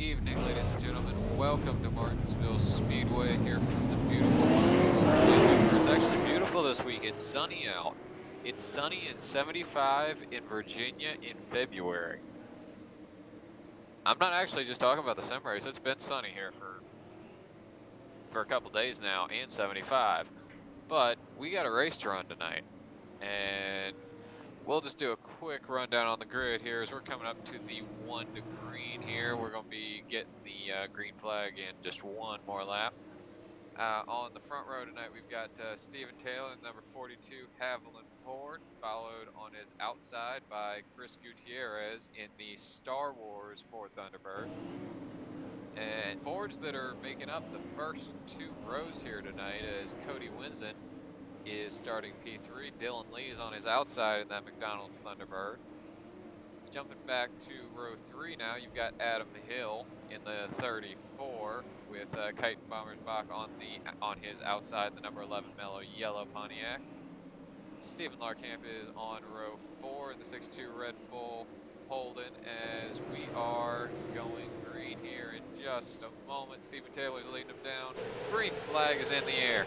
evening, ladies and gentlemen. Welcome to Martinsville Speedway here from the beautiful Martinsville, Virginia. It's actually beautiful this week. It's sunny out. It's sunny and 75 in Virginia in February. I'm not actually just talking about the sim race. It's been sunny here for a couple days now and 75. But we got a race to run tonight. And we'll just do a quick rundown on the grid here as we're coming up to the 1 to green here. We're going to be getting the green flag in just one more lap. On the front row tonight, we've got Steven Taylor, number 42, Haviland Ford, followed on his outside by Chris Gutierrez in the Star Wars Ford Thunderbird. And Fords that are making up the first two rows here tonight as Cody Winsen is starting P3. Dylan Lee's on his outside in that McDonald's Thunderbird. Jumping back to row 3 now, you've got Adam Hill in the 34 with Kite Bommersbach on his outside, the number 11 Mellow Yellow Pontiac. Stephen Larkamp is on row 4 in the 6.2 Red Bull Holden as we are going green here in just a moment. Steven Taylor's leading them down. Green flag is in the air.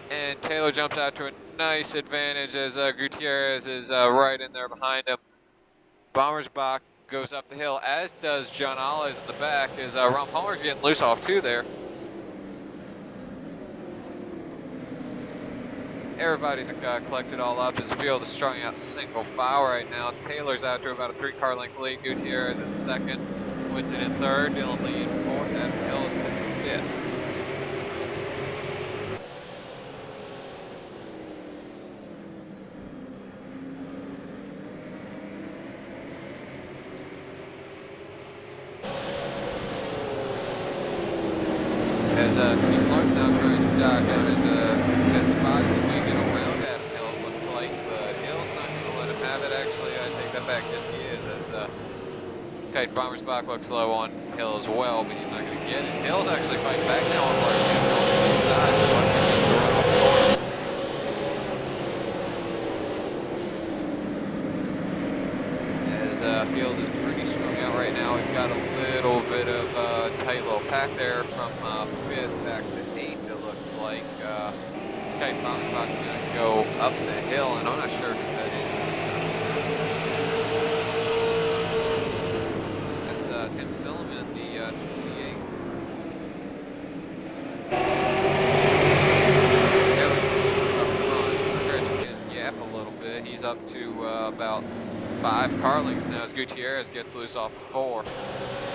And Taylor jumps out to a nice advantage as Gutierrez is right in there behind him. Bommersbach goes up the hill, as does John Olles in the back, as Ron Palmer's getting loose off two there. Everybody's collected all up. His field is strung out single file right now. Taylor's out to about a 3-car length lead. Gutierrez in second, Winsen in third, Dylan Lee in fourth, Adam Hill is in fifth. As Steve Clark now trying to dive down into that spot, he's going to get around Adam Hill, it looks like, but Hill's not going to let him have it. Actually, I take that back. Yes, he is, as Kite Bommersbach looks low on Hill as well, but he's not going to get it. Hill's actually fighting back now on Larkamp on the inside, so Larkamp gets the run off the corner. As field is pretty strung out right now. We've got a little bit of tight little pack there from 5th back to 8th, it looks like. Kite Bommersbach is going to go up the hill, and I'm not sure who that is. That's Tim Silliman at the 28. Taylor's up front, stretching his gap a little bit. He's up to about 5 car lengths now as Gutierrez gets loose off of 4.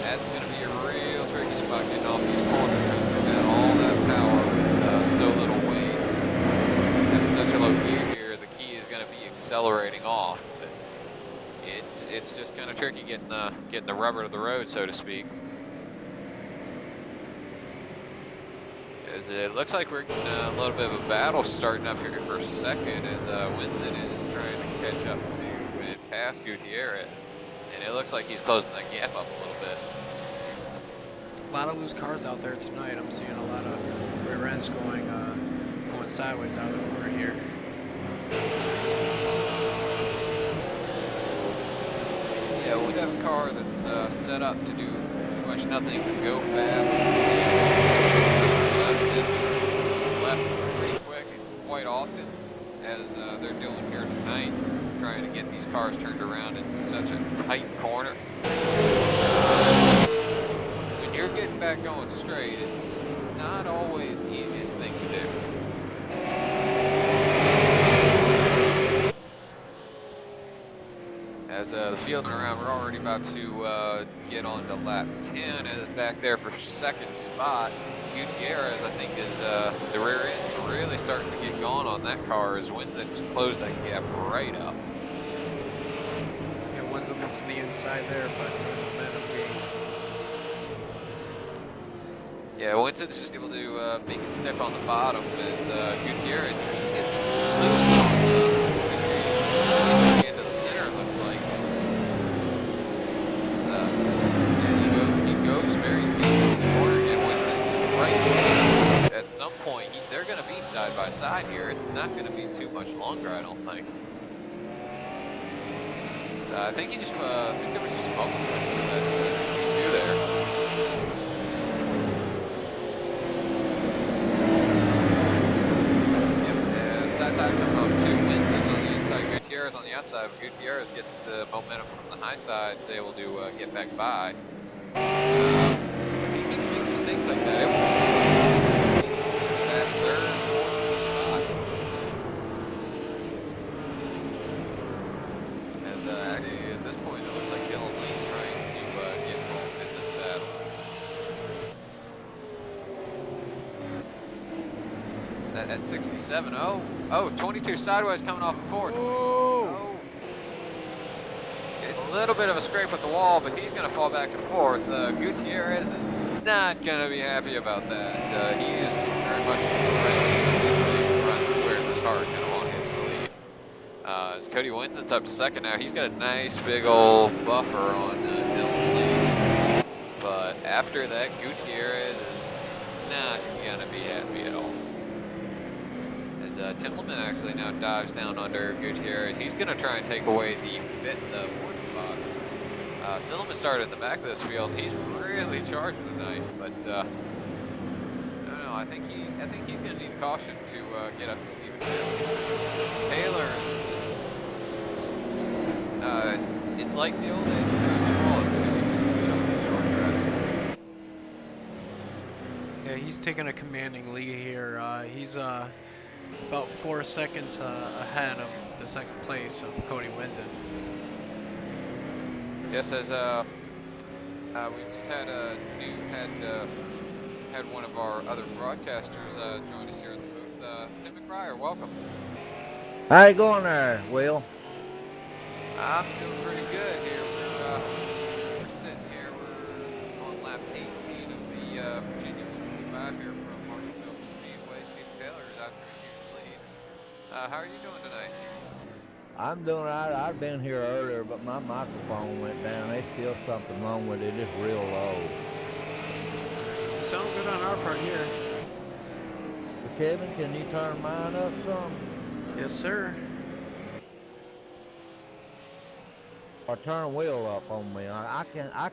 That's going to be a real tricky spot getting off these corners, trying to bring down all that power with so little weight. Having such a low gear here, the key is going to be accelerating off. But it's just kind of tricky getting the rubber to the road, so to speak. As it looks like we're getting a little bit of a battle starting up here for a second as Winsen is trying to catch up to and pass Gutierrez. And it looks like he's closing that gap up a little bit. A lot of loose cars out there tonight. I'm seeing a lot of rear ends going sideways out of the corner here. Yeah, we have a car that's set up to do pretty much nothing but go fast. Left pretty quick and quite often, as they're doing here tonight, trying to get these cars turned around in such a tight corner. When you're getting back going straight, it's not always the easiest thing to do. As the fielding around, we're already about to get on to lap 10, as back there for second spot. Gutierrez, I think, is the rear end is really starting to get going on that car as Winsen's closed that gap right up. Yeah, Winsen looks to the inside there, but momentum gain. Yeah, Winsen's just able to make a step on the bottom as Gutierrez is just getting loose on the end of the center, it looks like. And he goes very deep in the corner again. Winsen's right. At some point, they're going to be side by side here. It's not going to be too much longer, I don't think. So I think he just, I think there was just smoke. there. Yep, side tire coming off 2 wins on the inside, Gutierrez on the outside. But Gutierrez gets the momentum from the high side, is able to get back by. If he keeps making mistakes like that, it will be that third, fourth spot. As at this point, it looks like Dylan Lee's trying to get involved in this battle. At 67, oh, 22 sideways coming off of 4. Oh. A little bit of a scrape with the wall, but he's going to fall back and forth. Gutierrez is not going to be happy about that. He is very much wears his heart kind of on his sleeve. As Cody Winston's up to second now, he's got a nice big old buffer on Dylan Lee. But after that, Gutierrez is not going to be happy at all. As Templeman actually now dives down under Gutierrez, he's going to try and take away the fourth spot. Silliman started in the back of this field. He's really charged tonight, but I don't know. I think he's going to need caution to get up to Stephen Taylor. It's like the old days with Bruce Wallace too. He just put up these short tracks. Yeah, he's taking a commanding lead here. He's about 4 seconds ahead of the second place of Cody Winston. Yes, as we just had had one of our other broadcasters join us here in the booth. Tim McBride, welcome. How you going there, Will? I'm doing pretty good here. We're sitting here. We're on lap 18 of the Virginia 125 here from Martinsville Speedway. Stephen Taylor is out there in huge lead. How are you doing tonight? I'm doing right. I've been here earlier, but my microphone went down. There's still something wrong with it. It's real low. You sound good on our part here. Kevin, can you turn mine up some? Yes, sir. Or turn Will up on me. I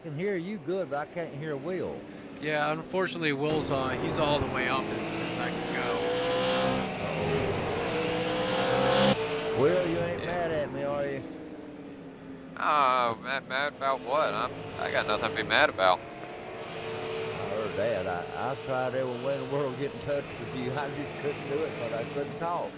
can hear you good, but I can't hear Will. Yeah, unfortunately, Will's he's all the way up as I can go. Will, you ain't mad at me, are you? Oh, mad about what? I got nothing to be mad about. I heard that. I tried every way in the world to get in touch with you. I just couldn't do it, but I couldn't talk.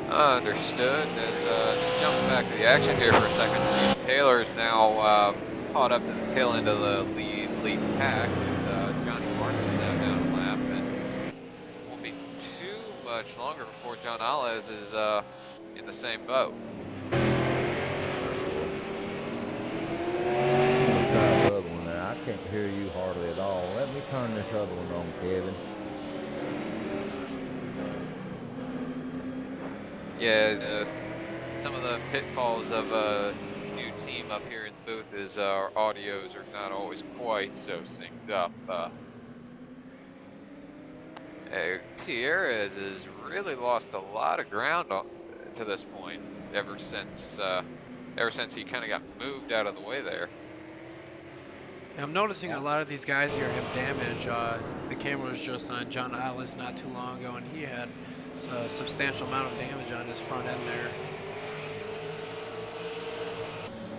Understood. As just jumping back to the action here for a second, Steve Taylor is now caught up to the tail end of the lead pack, with Johnny Martin now down a lap, and won't be too much longer before John Alez is in the same boat. I can't hear you hardly at all. Let me turn this other one on, Kevin. Yeah, some of the pitfalls of a new team up here in the booth is our audios are not always quite so synced up. Gutierrez has really lost a lot of ground to this point ever since he kind of got moved out of the way there. I'm noticing a lot of these guys here have damage. The camera was just on John Allis not too long ago, and he had a substantial amount of damage on his front end there.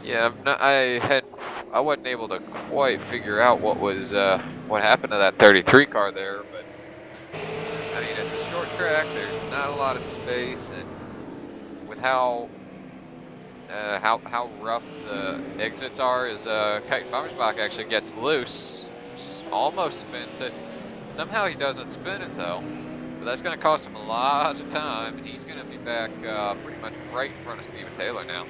Yeah, I wasn't able to quite figure out what happened to that 33 car there, but I mean it's a short track. There's not a lot of space, and with how rough the exits are, as Kite Farmersbach actually gets loose, almost spins it. Somehow he doesn't spin it though, but that's going to cost him a lot of time, and he's going to be back pretty much right in front of Stephen Taylor now.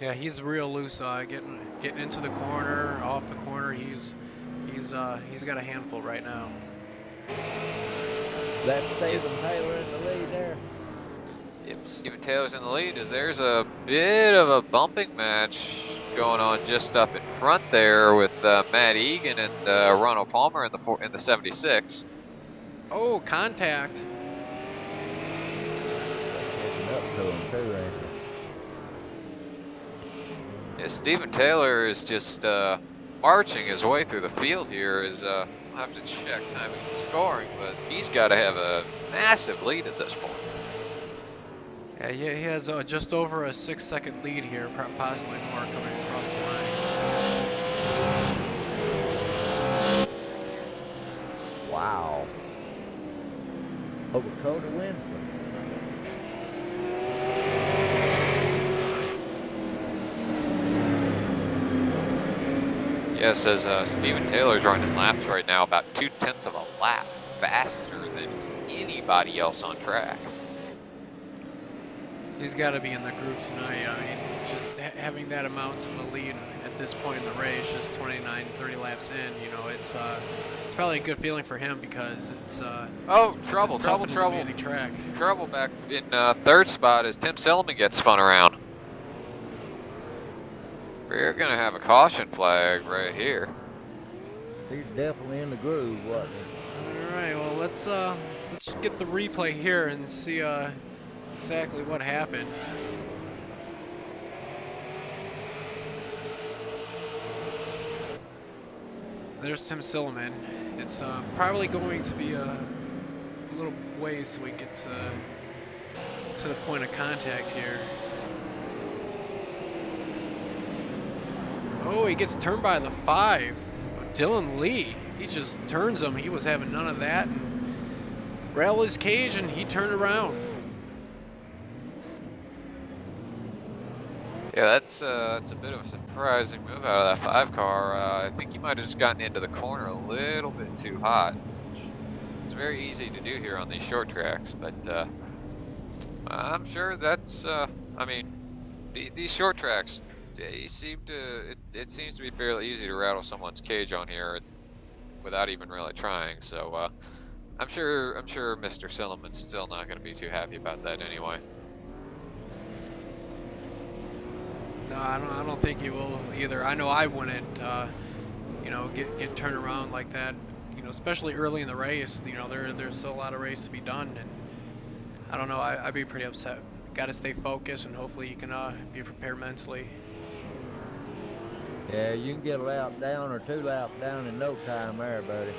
Yeah, he's real loose. Getting into the corner, off the corner. He's got a handful right now. That's Stephen Taylor in the lead there. Yep, Stephen Taylor's in the lead as there's a bit of a bumping match going on just up in front there with Matt Egan and Ronald Palmer in the 76. Oh, contact. Getting up to him too, ain't Yeah, Steven Taylor is just marching his way through the field here. I'll have to check timing and scoring, but he's got to have a massive lead at this point. Yeah, he has just over a 6-second lead here, possibly more coming across the line. Wow. Over Cody Winston. Yeah, it says Steven Taylor's running laps right now about 0.2 of a lap faster than anybody else on track. He's got to be in the group tonight. I mean, just having that amount of a lead at this point in the race, just 29, 30 laps in, you know, it's probably a good feeling for him because it's Trouble track. Trouble back in third spot as Tim Silliman gets spun around. We're gonna have a caution flag right here. He's definitely in the groove, wasn't he? All right, well let's get the replay here and see exactly what happened. There's Tim Silliman. It's probably going to be a little ways till we get to the point of contact here. Oh, he gets turned by the 5. Dylan Lee, he just turns him. He was having none of that and rattled his cage and he turned around. Yeah, that's a bit of a surprising move out of that 5 car. I think he might have just gotten into the corner a little bit too hot. It's very easy to do here on these short tracks, but I'm sure that's, I mean, these short tracks, it seems to be fairly easy to rattle someone's cage on here without even really trying. So I'm sure Mr. Silliman's still not going to be too happy about that anyway. No, I don't think he will either. I know I wouldn't, you know, get turned around like that. You know, especially early in the race. You know, there's still a lot of race to be done, and I don't know. I'd be pretty upset. Got to stay focused, and hopefully you can be prepared mentally. Yeah, you can get a lap down or 2 laps down in no time there, buddy.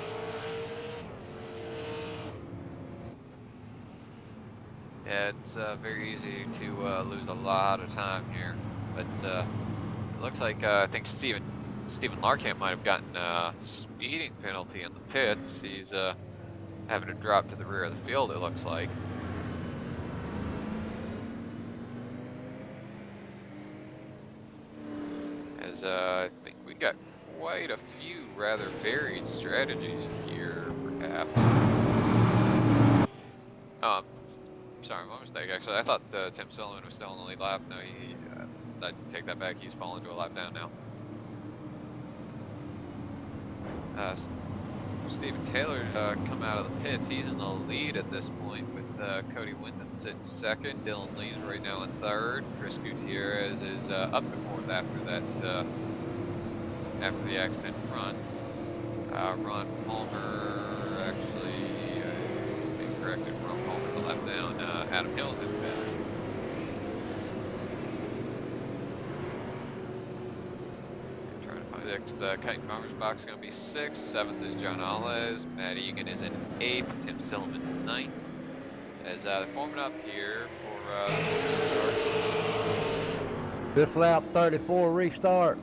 Yeah, it's very easy to lose a lot of time here, but it looks like I think Stephen Larkamp might have gotten a speeding penalty in the pits. He's having to drop to the rear of the field, it looks like. As I think we got quite a few rather varied strategies here, perhaps. Sorry, my mistake. Actually, I thought Tim Silliman was still in the lead lap. No, I take that back. He's fallen to a lap down now. Steven Taylor come out of the pits. He's in the lead at this point with Cody Winton sitting second. Dylan Lee's right now in third. Chris Gutierrez is up to fourth after that after the accident in front. Ron Palmer actually stayed corrected. Ron Palmer's a lap down. Adam Hill's in fifth. The Cutting Farmers box is going to be 6th. 7th is John Alez. Matt Egan is in 8th. Tim Silliman's in 9th. As they're forming up here for the start. This lap 34 restart.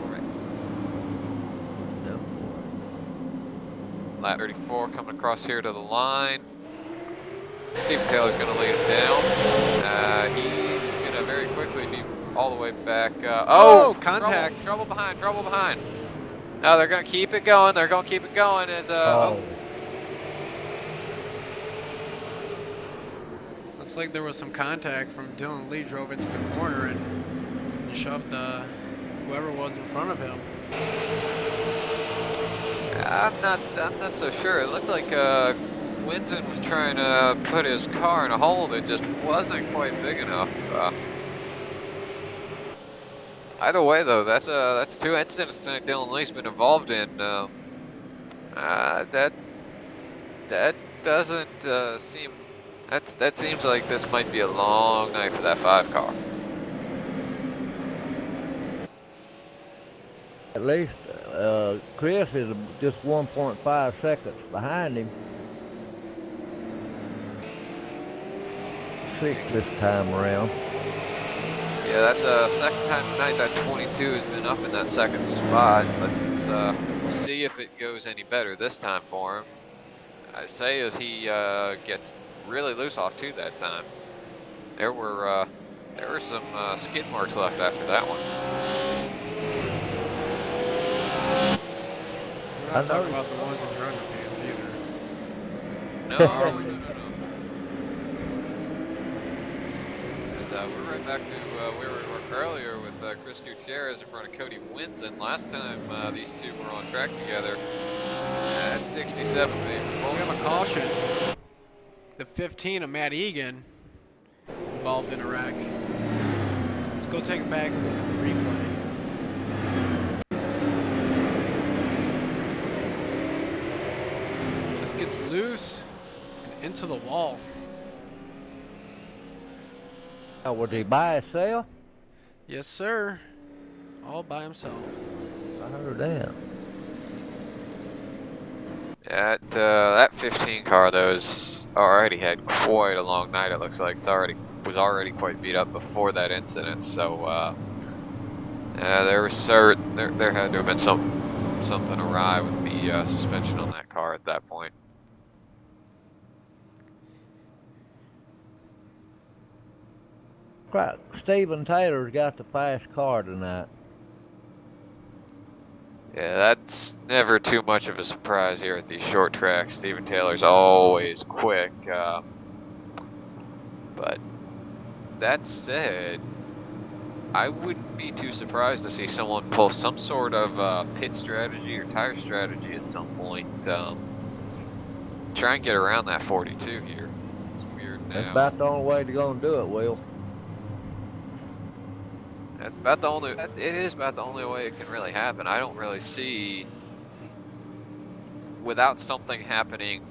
Alright. Yep. Lap 34 coming across here to the line. Steven Taylor's going to lead him down. He's going to very quickly be all the way back. Contact. Trouble behind. No, they're going to keep it going. As Looks like there was some contact from Dylan Lee, drove into the corner and shoved whoever was in front of him. I'm not so sure. It looked like Winton was trying to put his car in a hole that just wasn't quite big enough. Either way, though, that's 2 incidents that Dylan Lee's been involved in. That doesn't seem. That seems like this might be a long night for that 5 car. at least Chris is just 1.5 seconds behind him. 6 this time around. Yeah, that's a second time tonight that 22 has been up in that second spot. Let's see if it goes any better this time for him. I say as he gets really loose off 2 that time. There were some skid marks left after that one. We're not talking about the ones in your underpants either. No, Or are we? no. We're right back to where we were earlier with Chris Gutierrez in front of Cody Winson. Last time these two were on track together at 67, baby. Well, we have a caution. The 15 of Matt Egan involved in a wreck. Let's go take a back and look at the replay. Just gets loose and into the wall. Was he by himself? Yes, sir. All by himself. I heard that. That 15 car though has already had quite a long night. It looks like was already quite beat up before that incident. So there had to have been something awry with the suspension on that car at that point. Right. Steven Taylor's got the fast car tonight. Yeah, that's never too much of a surprise here at these short tracks. Steven Taylor's always quick. But that said, I wouldn't be too surprised to see someone pull some sort of pit strategy or tire strategy at some point. Try and get around that 42 here. It's weird now. That's about the only way they're going to do it, Will. It is about the only way it can really happen. I don't really see, without something happening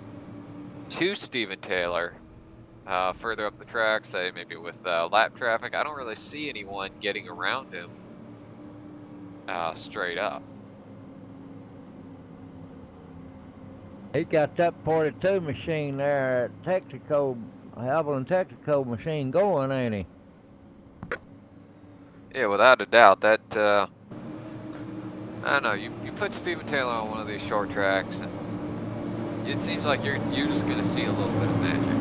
to Steven Taylor further up the track, say maybe with lap traffic, I don't really see anyone getting around him straight up. He got that 42 machine there at Texaco, Abilene Texaco machine going, ain't he? Yeah, without a doubt. That I don't know. You put Steven Taylor on one of these short tracks, and it seems like you're just gonna see a little bit of magic.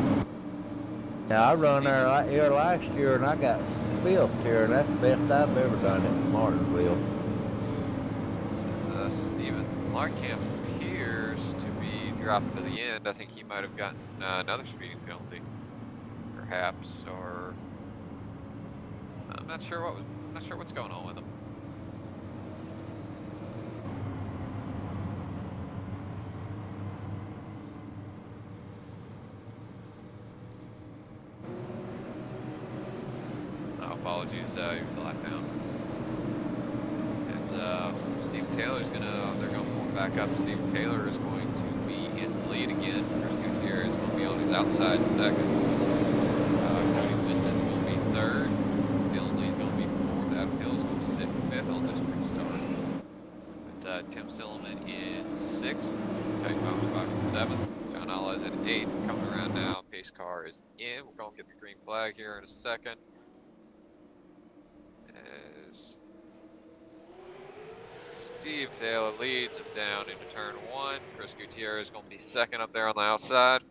Yeah, I run there here last year, and I got 5th here, and that's the best I've ever done at Martinsville. This is Steven Larkamp appears to be dropping to the end. I think he might have gotten another speeding penalty, perhaps, or I'm not sure what's going on with him. Oh, apologies, he was a lap down. It's Steve Taylor's they're gonna form back up. Steve Taylor is going to be in the lead again. Chris Gutierrez is gonna be on his outside in second. Cody Winson's gonna be third. On this restart, with Tim Silliman in 6th, Cody Bauersbach in 7th, John Alez in 8th, coming around now, pace car is in, we're going to get the green flag here in a second, as Steve Taylor leads him down into turn 1, Chris Gutierrez is going to be second up there on the outside.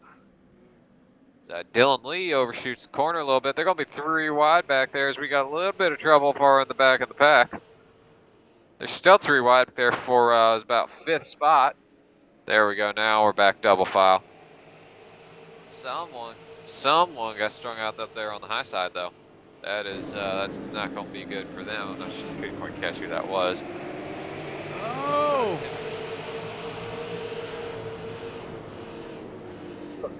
Dylan Lee overshoots the corner a little bit, they're going to be 3 wide back there as we got a little bit of trouble far in the back of the pack. There's still 3 wide there for about 5th spot. There we go. Now we're back double file. Someone got strung out up there on the high side though. That's not going to be good for them. I'm not sure, couldn't quite catch who that was. Oh!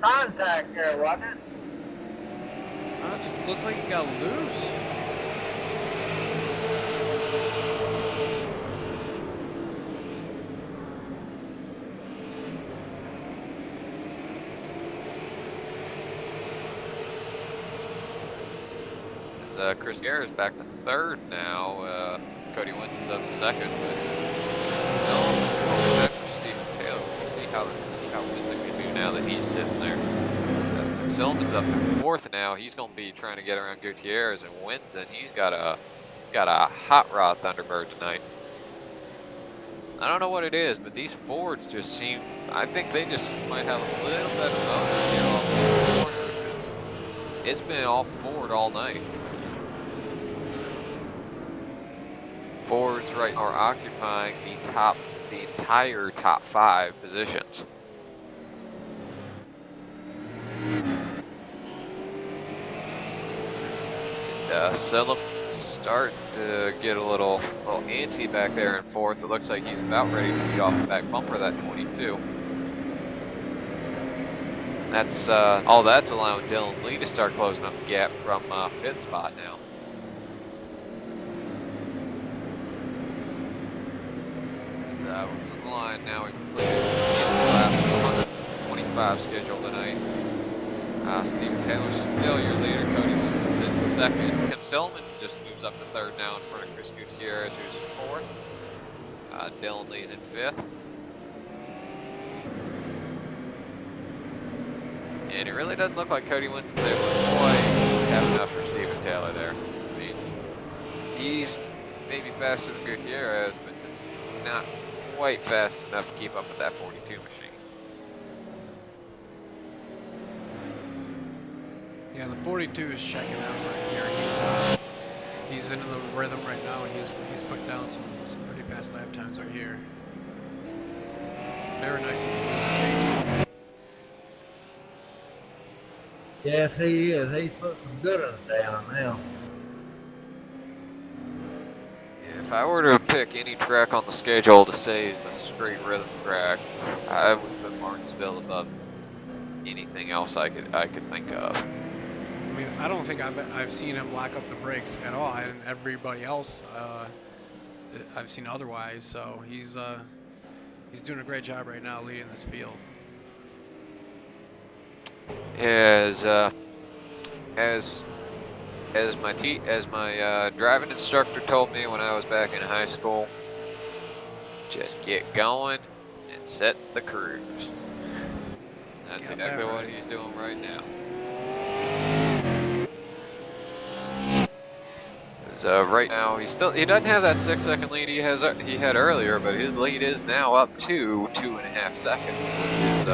Contact there, wasn't it? It just looks like he got loose. Chris Garrett's back to 3rd now. Cody Winston's up to 2nd, but see how Windsor can do now that he's sitting there. Tim Silman's up in fourth now. He's going to be trying to get around Gutierrez and Windsor. He's got a hot rod Thunderbird tonight. I don't know what it is, but these Fords just seem, I think they just might have a little better motor here off these corners, 'cause it's been all Ford all night. Fords right are occupying the entire top 5 positions. And Selim starting to get a little antsy back there in fourth. It looks like he's about ready to beat off the back bumper of that 22. That's all that's allowing Dylan Lee to start closing up the gap from fifth spot now. What's the line now? We completed the lap of the 125 schedule tonight. Steven Taylor's still your leader. Cody Williams in second. Tim Silman just moves up to third now in front of Chris Gutierrez, who's fourth. Dylan Lee's in fifth. And it really doesn't look like Cody Winston's able to quite have enough for Steven Taylor there. I mean, he's maybe faster than Gutierrez, but just not quite fast enough to keep up with that 42 machine. Yeah, the 42 is checking out right here. He's into the rhythm right now, and he's put down some pretty fast lap times right here. Very nice and smooth. Yes, he is. He's put some good ones down now. If I were to pick any track on the schedule to say is a straight rhythm track, I would put Martinsville above anything else I could think of. I mean, I don't think I've seen him lock up the brakes at all, and everybody else I've seen otherwise. So he's doing a great job right now leading this field. As my driving instructor told me when I was back in high school, just get going and set the cruise. That's exactly what he's doing right now. Right now he doesn't have that 6-second lead he had earlier, but his lead is now up to 2.5 seconds, which is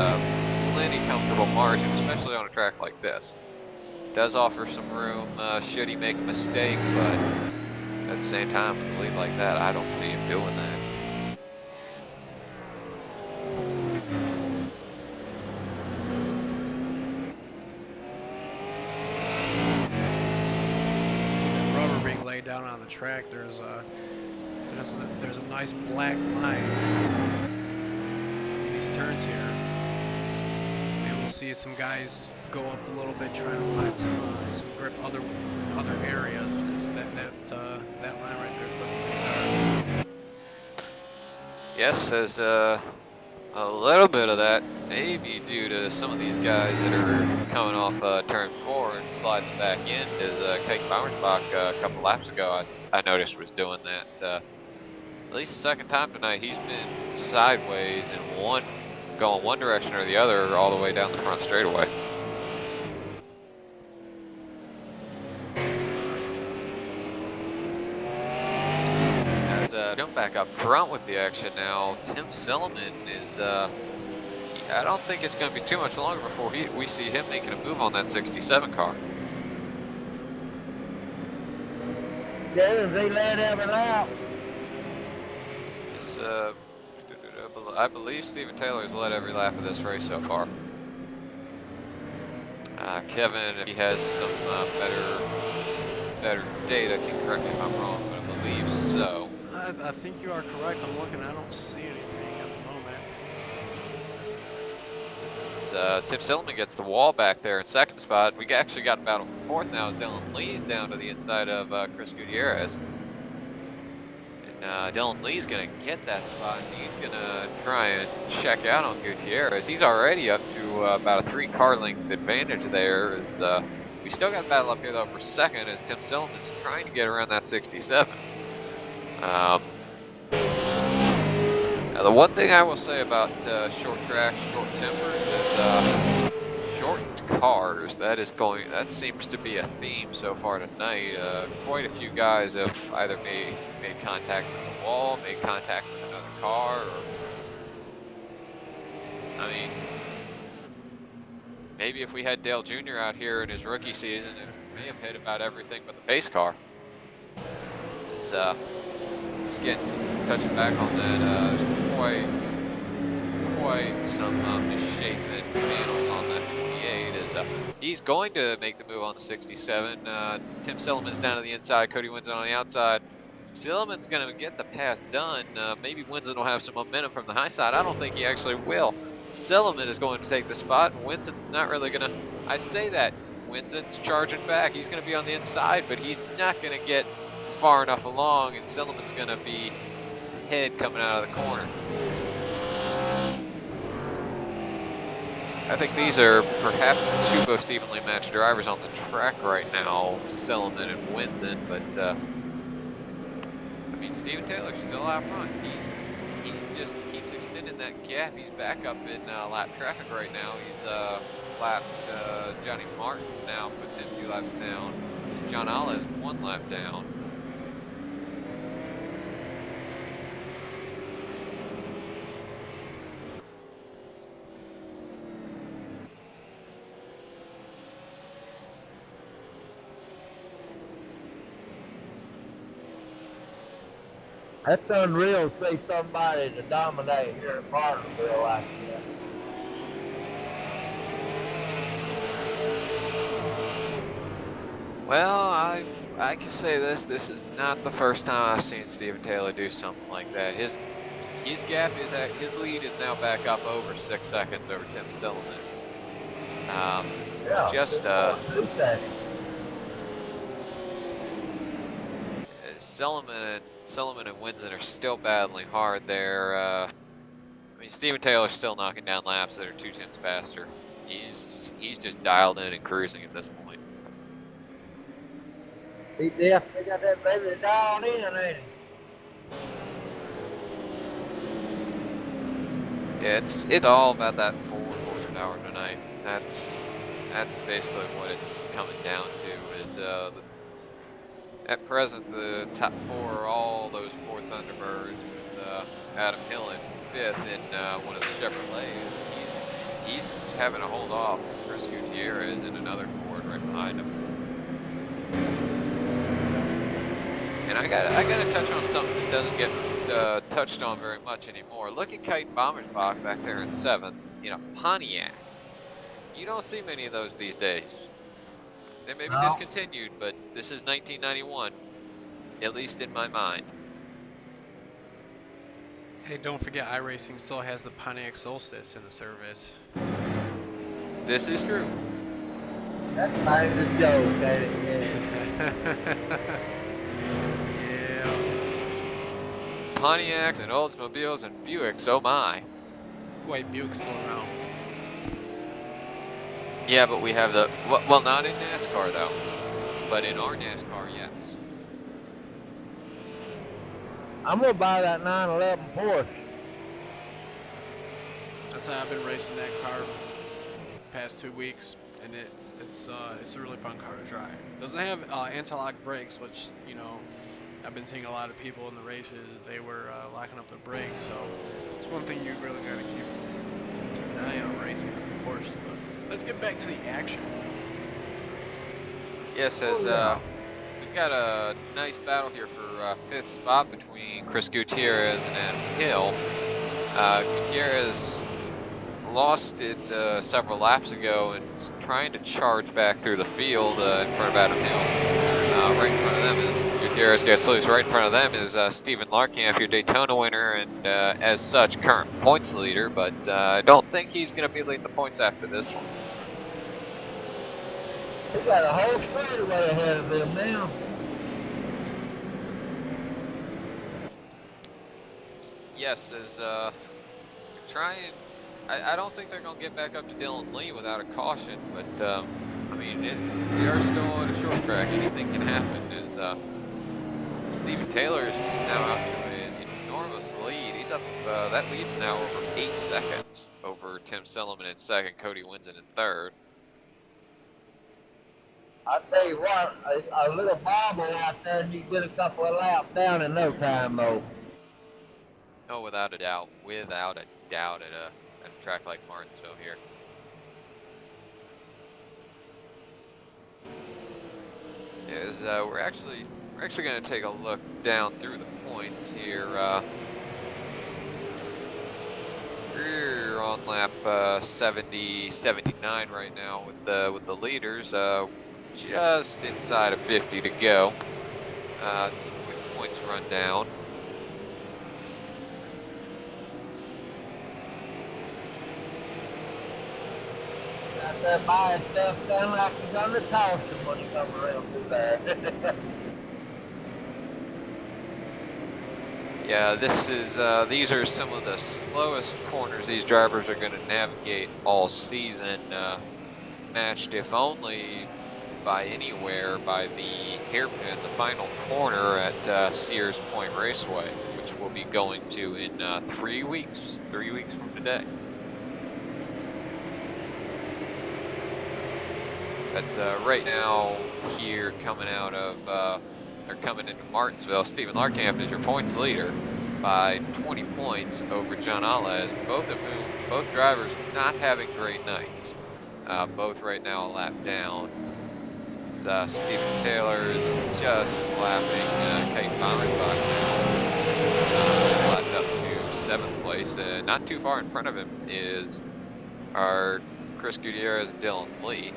plenty comfortable margin, especially on a track like this. Does offer some room should he make a mistake, but at the same time, with a lead like that, I don't see him doing that. See the rubber being laid down on the track. There's a nice black line in these turns here. Maybe we'll see some guys go up a little bit, trying to find some grip other areas. That line right there is looking pretty dark. Yes, there's a little bit of that, maybe due to some of these guys that are coming off turn 4 and sliding back in. As Kate Bauersbach a couple laps ago, I noticed was doing that. At least the second time tonight, he's been sideways and going one direction or the other all the way down the front straightaway. Jump back up front with the action now. Tim Silliman is, I don't think it's going to be too much longer before we see him making a move on that 67 car. Yeah, they led every lap. It's, I believe Steven Taylor's led every lap of this race so far. Kevin, if he has some better data, can correct me if I'm wrong, but I believe so. I think you are correct. I'm looking. I don't see anything at the moment. Tim Silliman gets the wall back there in second spot. We actually got battle for fourth now as Dylan Lee's down to the inside of Chris Gutierrez. And Dylan Lee's going to get that spot, and he's going to try and check out on Gutierrez. He's already up to about a 3-car length advantage there. We still got a battle up here, though, for second as Tim Silliman's trying to get around that 67. The one thing I will say about short tracks, short tempers is short cars. That seems to be a theme so far tonight. Quite a few guys have either made contact with the wall, made contact with another car, or I mean, maybe if we had Dale Jr. out here in his rookie season, it may have hit about everything but the pace car. It's just touching back on that. There's quite some misshapen panels on that 28. He's going to make the move on the 67. Tim Silliman's down to the inside. Cody Winson on the outside. Silliman's going to get the pass done. Maybe Winson will have some momentum from the high side. I don't think he actually will. Silliman is going to take the spot, and Winson's not really going to. I say that. Winson's charging back. He's going to be on the inside, but he's not going to get far enough along, and Silliman's going to be head coming out of the corner. I think these are perhaps the two most evenly matched drivers on the track right now, Silliman and Winson, but I mean, Steven Taylor's still out front. He just keeps extending that gap. He's back up in lap traffic right now. He's lapped Johnny Martin now, puts him 2 laps down. John Alla is 1 lap down. That's unreal to see somebody to dominate here in Martinsville like that. Well, I can say this is not the first time I've seen Steven Taylor do something like that. His gap is his lead is now back up over 6 seconds over Tim Silliman. Yeah, Just 2 seconds. Silliman and Winson are still battling hard there. I mean, Steven Taylor's still knocking down laps that are 2/10 faster. He's just dialed in and cruising at this point. He definitely got that baby dialed in, ain't he? Yeah, it's all about that forward horsepower tonight. That's basically what it's coming down to. Is at present the top 4 are all those 4 Thunderbirds with Adam Hill in 5th in one of the Chevrolets. He's having to hold off Chris Gutierrez in another Ford right behind him. And I gotta touch on something that doesn't get touched on very much anymore. Look at Kite Bommersbach back there in 7th. You know, Pontiac. You don't see many of those these days. They may be discontinued, but this is 1991, at least in my mind. Hey, don't forget, iRacing still has the Pontiac Solstice in the service. This is true. That's kind of a joke, ain't it? Yeah. Pontiacs and Oldsmobiles and Buicks, oh my. Wait, Buick's still around. Yeah, but we have the, well, not in NASCAR though, but in our NASCAR, yes. I'm gonna buy that 911 Porsche. That's how I've been racing that car the past 2 weeks, and it's a really fun car to drive. Doesn't have anti-lock brakes, which, you know, I've been seeing a lot of people in the races, they were locking up the brakes, so it's one thing you really gotta keep an eye on racing, of course. But let's get back to the action. Yes, as we've got a nice battle here for 5th spot between Chris Gutierrez and Adam Hill. Gutierrez lost it several laps ago and is trying to charge back through the field in front of Adam Hill. Right in front of them is Gutierrez gets loose. Right in front of them is Stephen Larkamp, your Daytona winner, and as such current points leader. But I don't think he's going to be leading the points after this one. He got a whole straightaway ahead of him now. Yes, as trying. I don't think they're going to get back up to Dylan Lee without a caution, but I mean, we are still at a short track. Anything can happen. As Steven Taylor is now out to an enormous points lead. He's up, that lead's now over 8 seconds over Tim Silliman in second, Cody Winsen in third. I tell you what, a little bobble out there, and you get a couple of laps down in no time, though. Oh, without a doubt at a track like Martinsville here. Is we're actually going to take a look down through the points here. We're on lap 70, 79 right now with the leaders. Just inside of 50 to go. Some quick points run down. Out there buying stuff down like he's gonna toss him when he comes around through there. Yeah, this is these are some of the slowest corners these drivers are going to navigate all season. Matched, if only by anywhere, by the hairpin, the final corner at Sears Point Raceway, which we'll be going to in 3 weeks. 3 weeks from today. But right now, here coming out of, or coming into Martinsville, Stephen Larkamp is your points leader by 20 points over John Alez, both drivers not having great nights. Both right now a lap down. Stephen Taylor is just lapping Kate Bauernbach now. Lapped up to 7th place. Not too far in front of him is our Chris Gutierrez and Dylan Lee.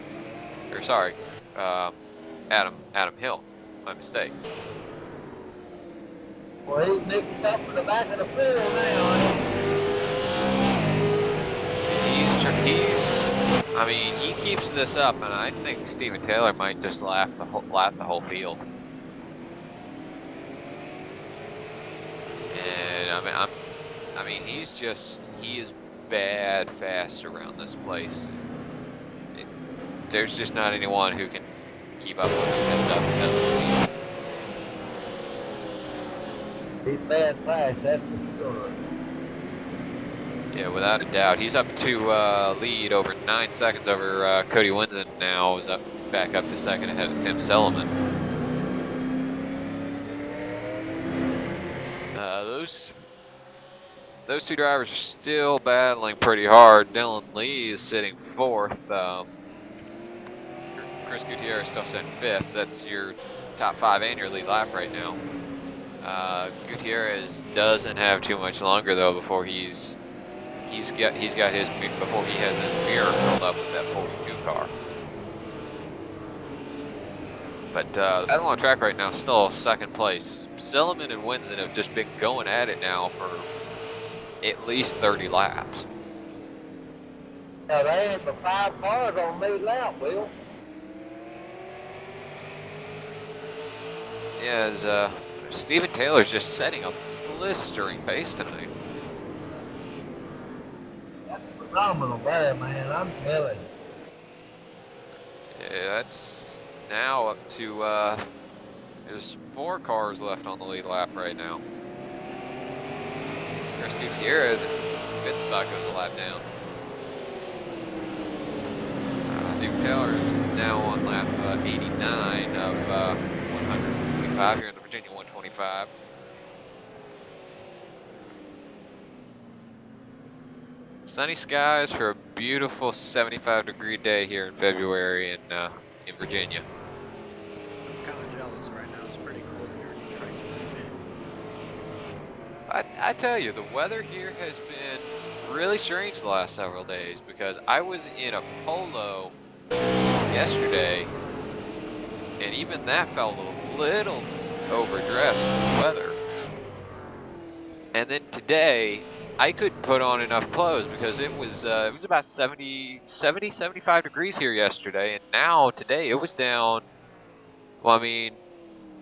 Or sorry, Adam Hill. My mistake. Well, he's mixed up in the back of the field now, I mean, he keeps this up, and I think Stephen Taylor might just lap the whole field. And I mean, he is bad fast around this place. There's just not anyone who can keep up with him. Heads up, it doesn't seem. He's bad fast, that's for sure. Yeah, without a doubt. He's up to lead over 9 seconds over Cody Winsen now. Is back up to second ahead of Tim Silliman. Those two drivers are still battling pretty hard. Dylan Lee is sitting 4th. Chris Gutierrez still sitting 5th. That's your top 5 and your lead lap right now. Gutierrez doesn't have too much longer though before he has his mirror filled up with that 42 car. But that long track right now is still 2nd place. Silliman and Winsen have just been going at it now for at least 30 laps. Yeah, they ain't but 5 cars on lead lap, Will. Yeah, as Stephen Taylor's just setting a blistering pace tonight. That's phenomenal there, man, I'm telling you. Yeah, that's now up to, there's 4 cars left on the lead lap right now. Chris Gutierrez and Fitzbach goes a lap down. Steve Taylor is now on lap 89 of 125 here in the Virginia 125. Sunny skies for a beautiful 75-degree day here in February in Virginia. I'm kind of jealous right now. It's pretty cold here in Detroit today. I tell you, the weather here has been really strange the last several days because I was in a polo yesterday, and even that felt a little overdressed for the weather. And then today, I couldn't put on enough clothes because it was about 75 degrees here yesterday, and now today it was down. Well, I mean,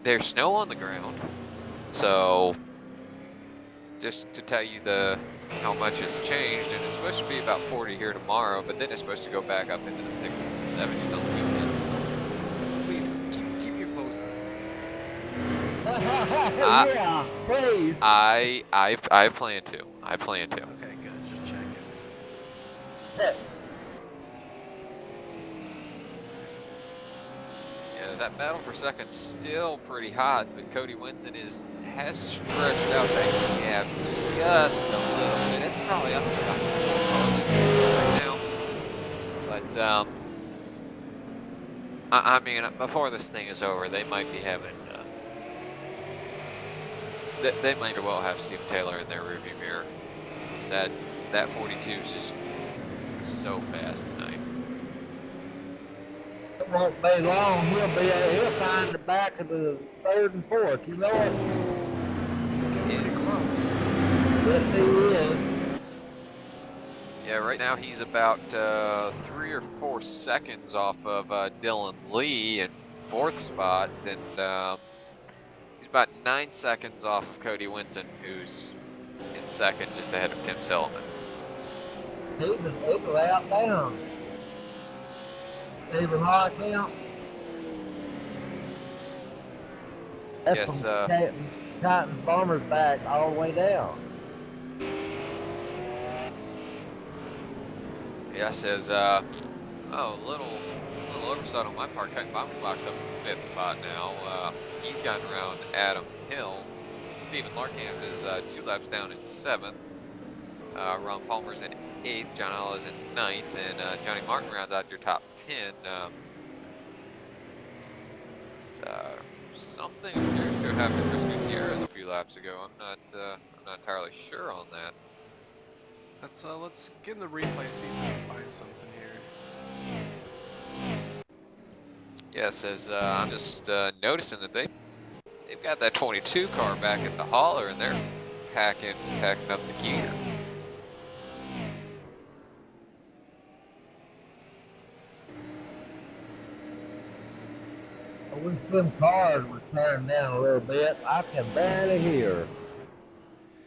there's snow on the ground, so just to tell you how much it's changed, and it's supposed to be about 40 here tomorrow, but then it's supposed to go back up into the 60s and 70s on the weekend. So. Please keep your clothes on. Yeah, please. I plan to. I plan to. Okay, good. Just checking. Yeah, that battle for second's still pretty hot, but Cody Winson has stretched out that gap just a little bit. It's probably up to about 4 right now. But I mean, before this thing is over, they might be having. They might well have Steven Taylor in their rearview mirror. That 42 is just so fast tonight. It won't be long. He'll find the back of the third and fourth. You know it. Getting pretty close. Yes, he is. Yeah, right now he's about 3 or 4 seconds off of Dylan Lee in fourth spot, and he's about 9 seconds off of Cody Winson, who's in second, just ahead of Tim Silliman. He was out down. Stephen Harkemp. That's Yes, from Titans Bombers back all the way down. Yeah, says, little oversight on my part. Cutting Bomber Box up in 5th spot now. He's gotten around Adam Hill. Stephen Larkamp is 2 laps down in 7th. Ron Palmer's in 8th. John Alla's in 9th. And Johnny Martin rounds out your top 10. Something appears to have happened to Chris Gutierrez a few laps ago. I'm not entirely sure on that. Let's get in the replay, see if we can find something here. Yeah, it says I'm just noticing that they've got that 22 car back at the hauler, and they're packing up the gear. I wish them cars were turned down a little bit. I can barely hear.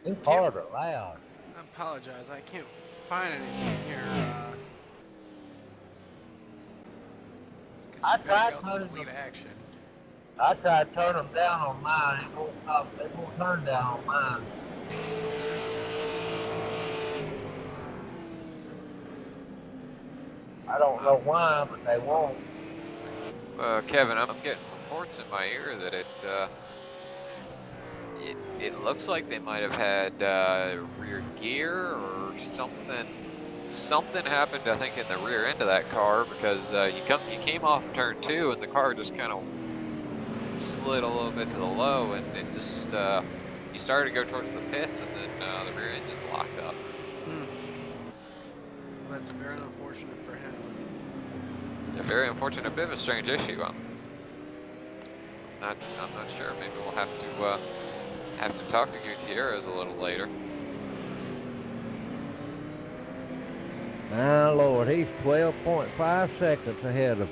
Them cars are loud. I apologize, I can't find anything here. I tried turning turning them. action. I tried to turn them down on mine. They won't turn down on mine. I don't know why, but they won't. Kevin, I'm getting reports in my ear that it looks like they might have had rear gear or something. Something happened, I think, in the rear end of that car, because he came off turn 2 and the car just kind of slid a little bit to the low, and it just he started to go towards the pits, and then the rear end just locked up. Well, that's very unfortunate for him. A very unfortunate, bit of a strange issue. I'm not sure. Maybe we'll have to talk to Gutierrez a little later. My Lord, he's 12.5 seconds ahead of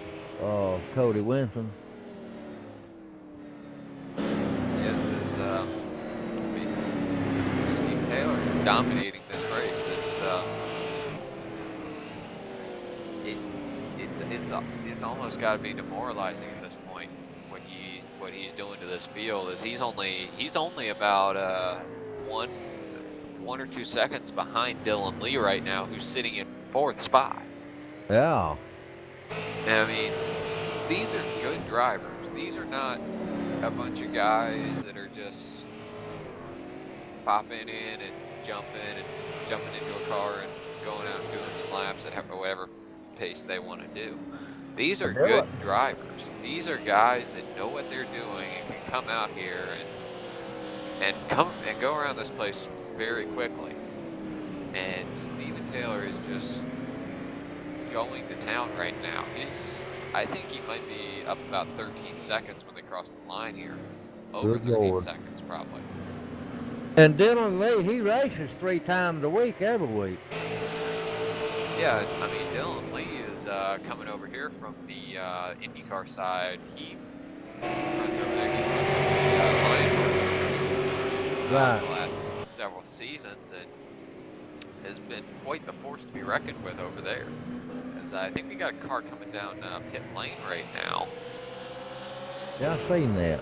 Cody Winson. Yes, Steve Taylor is dominating this race. It's almost got to be demoralizing at this point. What he's doing to this field is he's only about 1 or 2 seconds behind Dylan Lee right now, who's sitting in 4th spot. Yeah. And I mean, these are good drivers. These are not a bunch of guys that are just popping in and jumping into a car and going out and doing some laps at whatever pace they want to do. These are good drivers. These are guys that know what they're doing and can come out here and go around this place very quickly. And Steven Taylor is just going to town right now. I think he might be up about 13 seconds when they cross the line here. Over 13 seconds, probably. And Dylan Lee, he races 3 times a week, every week. Yeah, I mean, Dylan Lee is coming over here from the IndyCar side. He runs over there. He runs the last several seasons and has been quite the force to be reckoned with over there. As I think we got a car coming down pit lane right now. Yeah, I've seen that.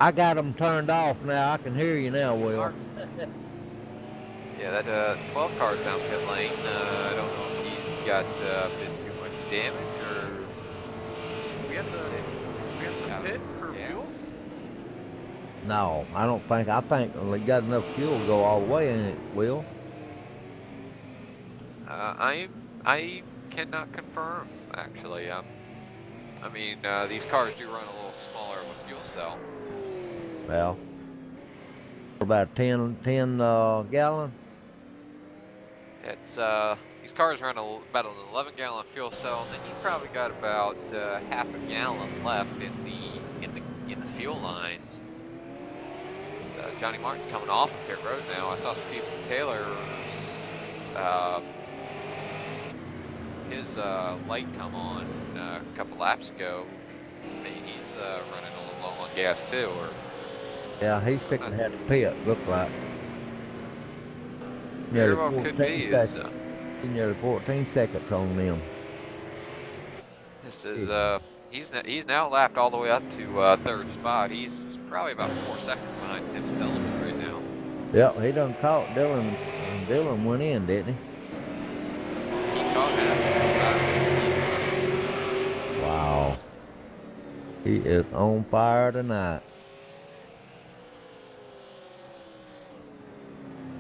I got them turned off now. I can hear you now, Will. Mark, Yeah, that 12 cars down pit lane. I don't know if he's got a bit too much damage or we have to pit for gas. fuel. No, I don't think. I think we got enough fuel to go all the way in it, Will. I cannot confirm actually. I mean, these cars do run a little smaller of a fuel cell. Well, about 10 gallon. It's these cars run about an 11-gallon fuel cell, and then you probably got about half a gallon left in the fuel lines. So Johnny Martin's coming off of pit road now. I saw Stephen Taylor's his light come on a couple laps ago. He's running a little low on gas too, or Yeah, he's fixing to have to pit. Look like. very well could be. Is, nearly 14 seconds on them. this is he's now lapped all the way up to third spot. He's probably about 4 seconds behind Tim Sullivan right now. Yep, he done caught Dylan. And Dylan went in, didn't he? He caught that. Wow. He is on fire tonight.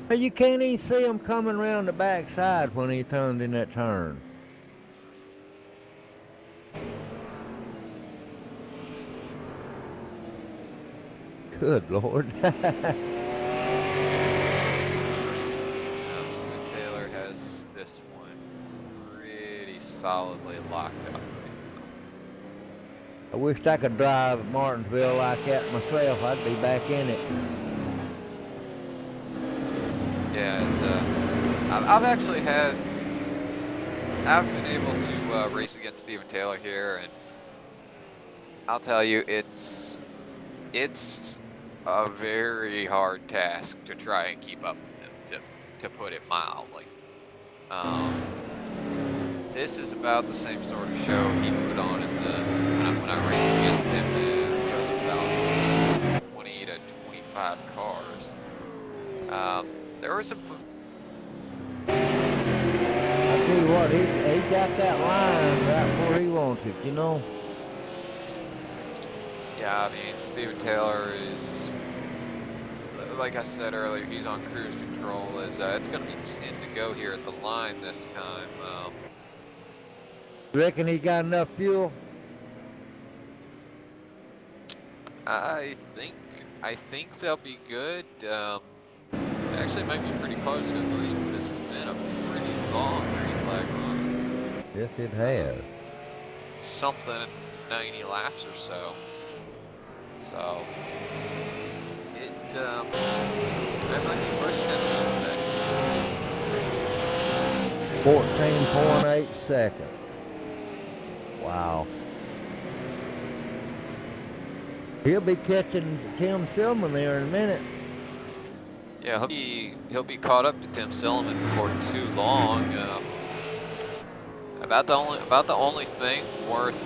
But you can't even see him coming around the backside when he turned in that turn. Good Lord. Taylor has this one pretty solidly locked up. I wished I could drive Martinsville like that myself. I'd be back in it. Yeah, it's I've been able to race against Stephen Taylor here, and I'll tell you, it's a very hard task to try and keep up with him, to put it mildly. This is about the same sort of show he put on in when I raced against him. There was about 20 to 25 cars. There were some. I tell you what, he got that line right where he wants it, you know. Yeah, I mean, Stephen Taylor is, like I said earlier, he's on cruise control. It's going to be 10 to go here at the line this time. You reckon he got enough fuel? I think they'll be good. It actually might be pretty close. I believe this has been a pretty long green flag run. Yes, it has. Something 90 laps or so. So it might be pushing it a little bit. 14.8 seconds. Wow. He'll be catching Tim Silman there in a minute. Yeah, he'll be caught up to Tim Silliman before too long. About the only thing worth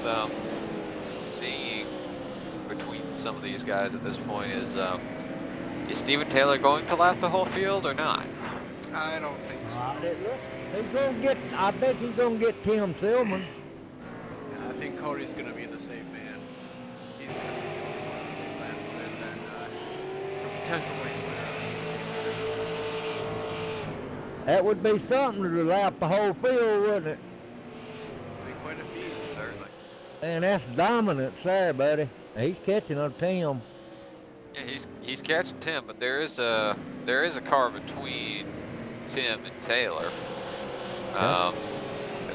seeing between some of these guys at this point is Stephen Taylor going to lap the whole field or not? I don't think so. He's gonna get. I bet he's gonna get Tim Silman. I think Cody's gonna be the safe man. He's gonna be rather than a potential race winner. That would be something to lap the whole field, wouldn't it? Be quite a feat, Certainly. And that's dominance there, buddy. He's catching up Tim. Yeah, he's catching Tim, but there is a car between Tim and Taylor. As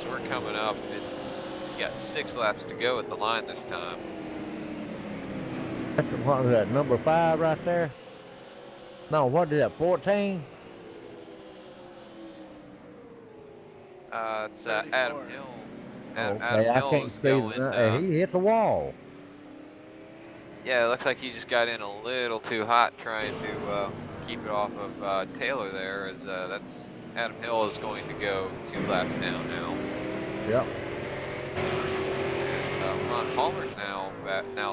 we're coming up, you got 6 laps to go at the line this time. What was that, number 5 right there? No, what is that, 14? It's Adam Hill. Adam I Hill can't is see going. he hit the wall. Yeah, it looks like he just got in a little too hot trying to keep it off of Taylor there, as that's Adam Hill is going to go 2 laps down now. Yep. And Ron Palmer's now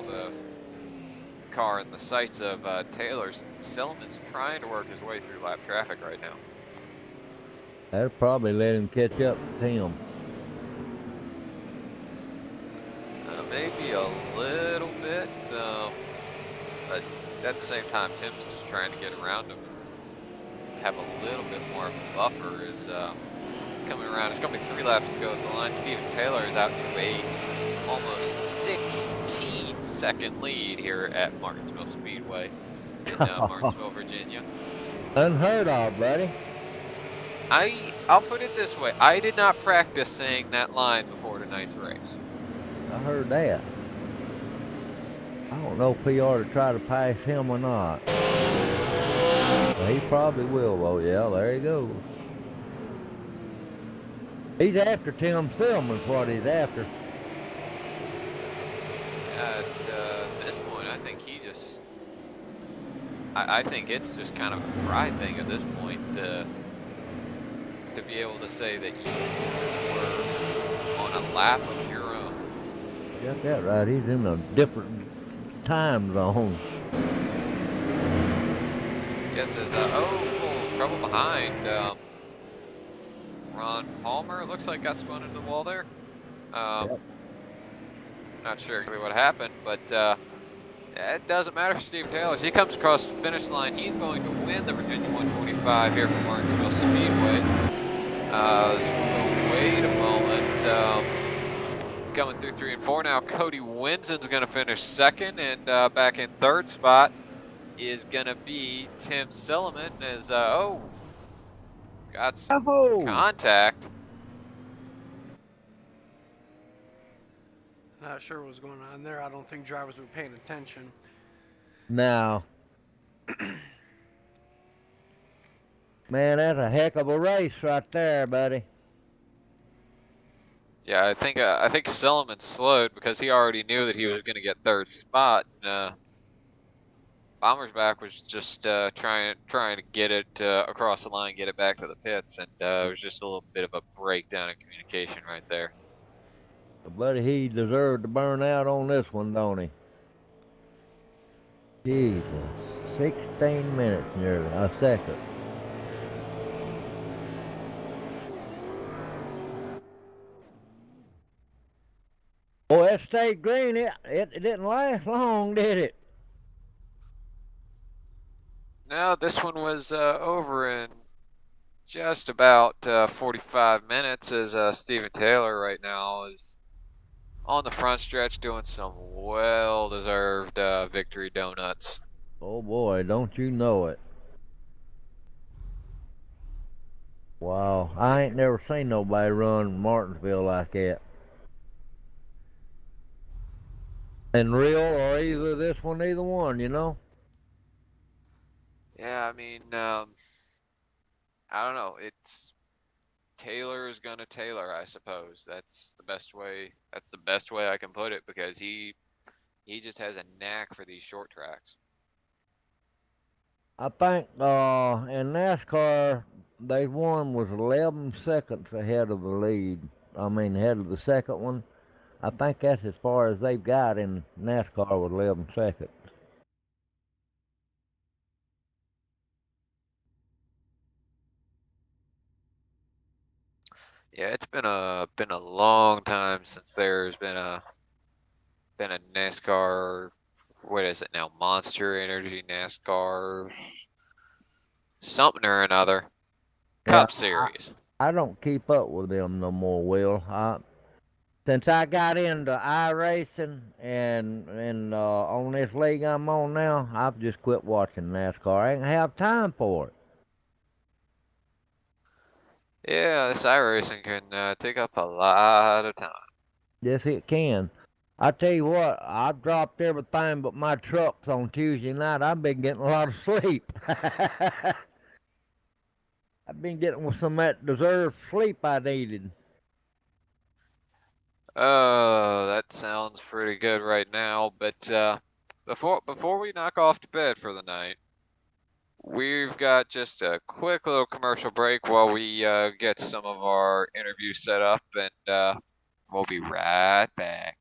the car in the sights of Taylor's. Silliman's trying to work his way through lap traffic right now. That'll probably let him catch up to Tim. Maybe a little bit, but at the same time, Tim's just trying to get around him. Have a little bit more of a buffer is coming around. It's going to be 3 laps to go at the line. Steven Taylor is out to a almost 16-second lead here at Martinsville Speedway in Martinsville, Virginia. Unheard of, buddy. I'll put it this way. I did not practice saying that line before tonight's race. I heard that. I don't know if he ought to try to pass him or not. Well, he probably will, though. Yeah, there he goes. He's after Tim Silliman's what he's after. At this point, I think he just... I think it's just kind of a pride thing at this point to be able to say that you were on a lap of your own. You got that right. He's in a different time zone. Guess there's trouble behind. Ron Palmer, it looks like, got spun into the wall there. Yep. Not sure exactly what happened, but it doesn't matter for Steve Taylor. As he comes across the finish line, he's going to win the Virginia 125 here from Martinsville Speedway. Wait a moment. Coming through 3 and 4 now, Cody Winson's going to finish second, and back in third spot is going to be Tim Silliman as, got some contact. Not sure what was going on there. I don't think drivers were paying attention. Now, man, that's a heck of a race right there, buddy. Yeah, I think Silliman slowed because he already knew that he was going to get third spot. Bommersback was just trying to get it across the line, get it back to the pits, and it was just a little bit of a breakdown in communication right there. Buddy, he deserved to burn out on this one, don't he? Jesus, 16 minutes nearly, a second. Boy, that stayed green. It didn't last long, did it? No, this one was over in just about 45 minutes as Steven Taylor right now is on the front stretch doing some well-deserved victory donuts. Oh boy, don't you know it. Wow, I ain't never seen nobody run Martinsville like that. And real or either this one, either one, you know? Yeah, I mean, I don't know. It's Taylor is gonna Taylor, I suppose. That's the best way. That's the best way I can put it because he just has a knack for these short tracks. I think in NASCAR, they won was 11 seconds ahead of the lead. I mean, ahead of the second one. I think that's as far as they've got in NASCAR with 11 seconds. Yeah, it's been a long time since there's been a NASCAR. What is it now? Monster Energy NASCAR something or another Cup Series. I don't keep up with them no more, Will. Since I got into iRacing and on this league I'm on now, I've just quit watching NASCAR. I ain't have time for it. Yeah, this iRacing can take up a lot of time. Yes, it can. I tell you what, I've dropped everything but my trucks on Tuesday night. I've been getting a lot of sleep. I've been getting some of that deserved sleep I needed. Oh, that sounds pretty good right now. But before we knock off to bed for the night, we've got just a quick little commercial break while we get some of our interviews set up, and we'll be right back.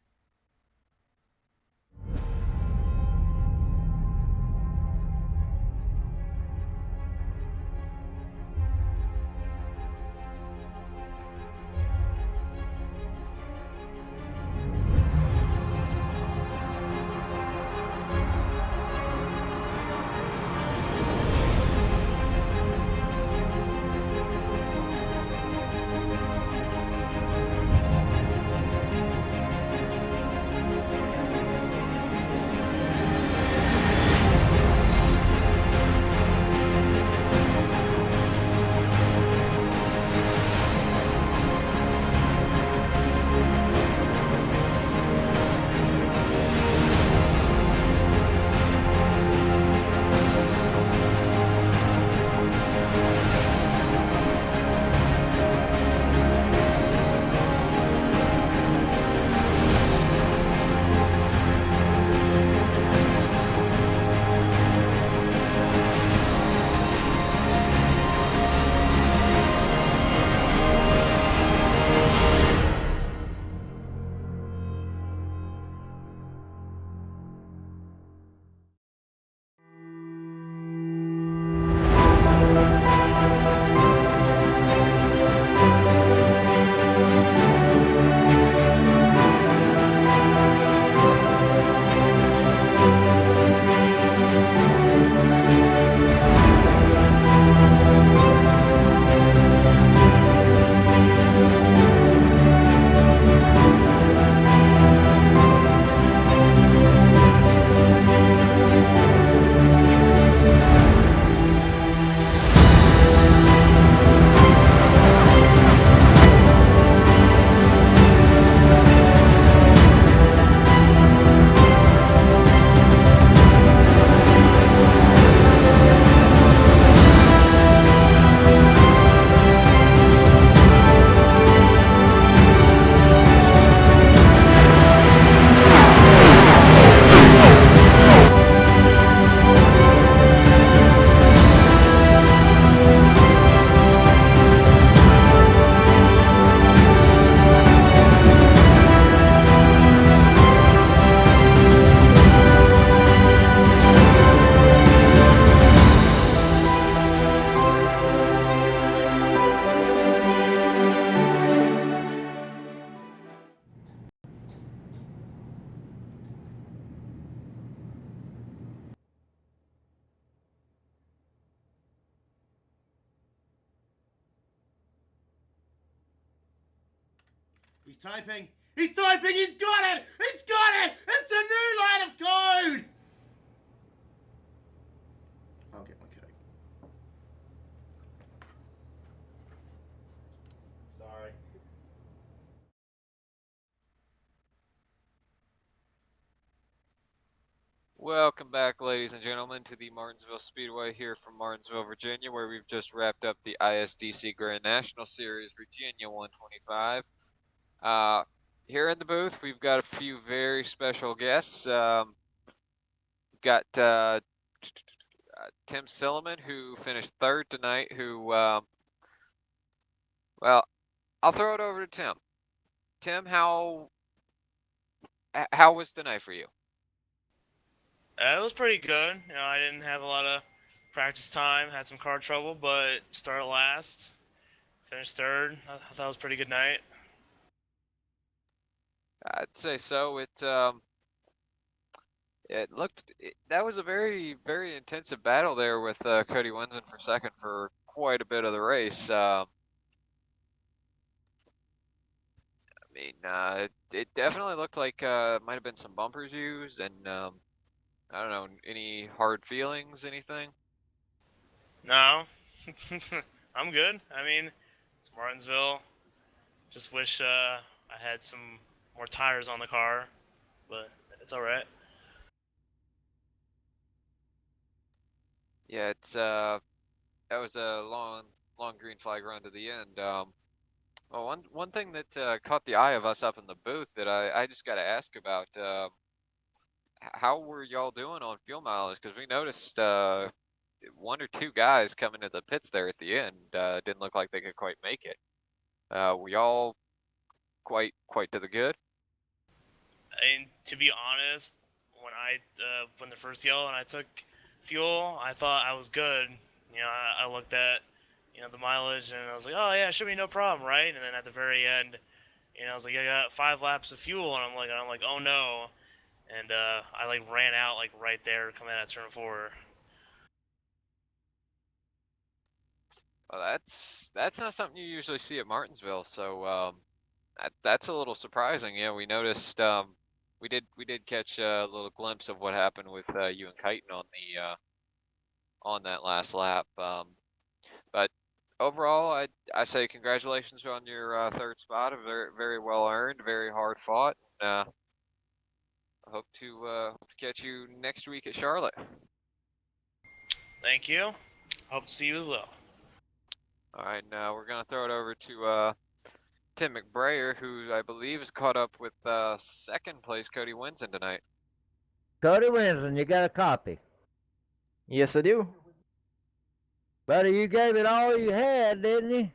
He's typing. He's typing. He's got it. He's got it. It's a new line of code. I'll get my code. Sorry. Welcome back, ladies and gentlemen, to the Martinsville Speedway here from Martinsville, Virginia, where we've just wrapped up the ISDC Grand National Series Virginia 125. Here in the booth, we've got a few very special guests. We've got Tim Silliman, who finished third tonight, who, well, I'll throw it over to Tim. Tim, how was tonight for you? It was pretty good. You know, I didn't have a lot of practice time, had some car trouble, but started last, finished third. I thought it was a pretty good night. I'd say so. That was a very, very intensive battle there with Cody Winsen for second for quite a bit of the race. It definitely looked like might have been some bumpers used, and I don't know, any hard feelings, anything? No, I'm good. I mean, it's Martinsville. Just wish I had some more tires on the car, but it's all right. Yeah, that was a long, long green flag run to the end. Well, one thing that caught the eye of us up in the booth that I just got to ask about. How were y'all doing on fuel mileage? Because we noticed one or two guys coming to the pits there at the end didn't look like they could quite make it. Were y'all quite to the good? And to be honest, when the first yellow and I took fuel, I thought I was good. You know, I looked at the mileage and I was like, oh yeah, it should be no problem, right? And then at the very end, I was like, I got 5 laps of fuel, and I'm like, oh no, and I like ran out like right there coming out of turn 4. Well, that's not something you usually see at Martinsville, so that's a little surprising. Yeah, we noticed we did catch a little glimpse of what happened with you and Chiton on that last lap. But overall, I say congratulations on your third spot. A very very well earned, very hard fought. I hope to catch you next week at Charlotte. Thank you. Hope to see you as well. All right, now we're gonna throw it over to Tim McBrayer, who I believe is caught up with second place Cody Winsen tonight. Cody Winsen, you got a copy? Yes, I do. Buddy, you gave it all you had, didn't you?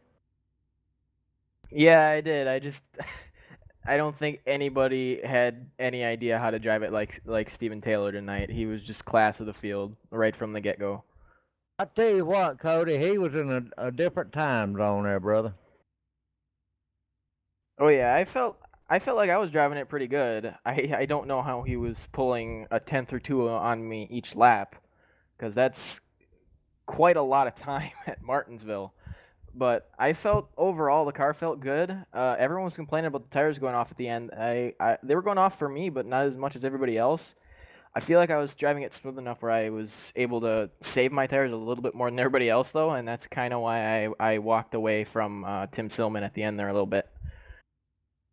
Yeah, I did. I don't think anybody had any idea how to drive it like Steven Taylor tonight. He was just class of the field right from the get-go. I tell you what, Cody, he was in a different time zone there, brother. Oh yeah, I felt like I was driving it pretty good. I don't know how he was pulling a tenth or two on me each lap, because that's quite a lot of time at Martinsville. But I felt overall the car felt good. Everyone was complaining about the tires going off at the end. They were going off for me, but not as much as everybody else. I feel like I was driving it smooth enough where I was able to save my tires a little bit more than everybody else, though, and that's kind of why I walked away from Tim Silman at the end there a little bit.